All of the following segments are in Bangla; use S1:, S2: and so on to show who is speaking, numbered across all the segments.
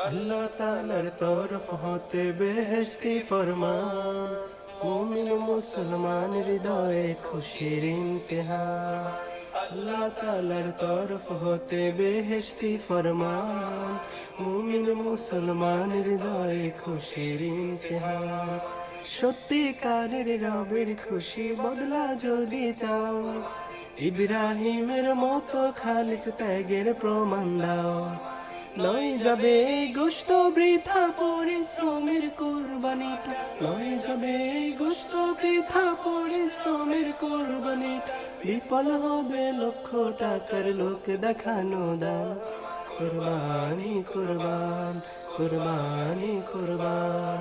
S1: আল্লাহ তাআলার তরফ হতে বেহেশতি ফরমান, মুমিন মুসলমান হৃদয়ে খুশির ইমতিহান। আল্লাহ তাআলার তরফ হতে বেহেশতি ফরমান, মুমিন মুসলমান হৃদয়ে খুশির ইমতিহান। সত্যিকারের রবের খুশি বদলা যদি চাও, ইব্রাহিমের মতো খালিস ত্যাগের প্রমাণ দাও। নয় যাবে এই গোশত বৃথা পরিশ্রমের কুরবানিটা, নয় যাবে এই গোশত বৃথা পরিশ্রমের কুরবানিটা। বিফল হবে লক্ষ টাকার লোক দেখানো দান। কুরবানি কুরবান, কুরবানি কুরবান,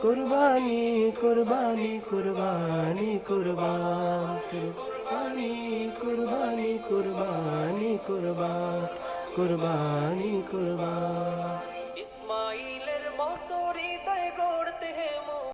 S1: কুরবানি কুরবানি কুরবানি কুরবান, কুরবানি কুরবানি কুরবানি কুরবান, কুরবানি কুরবান। ইসমাইল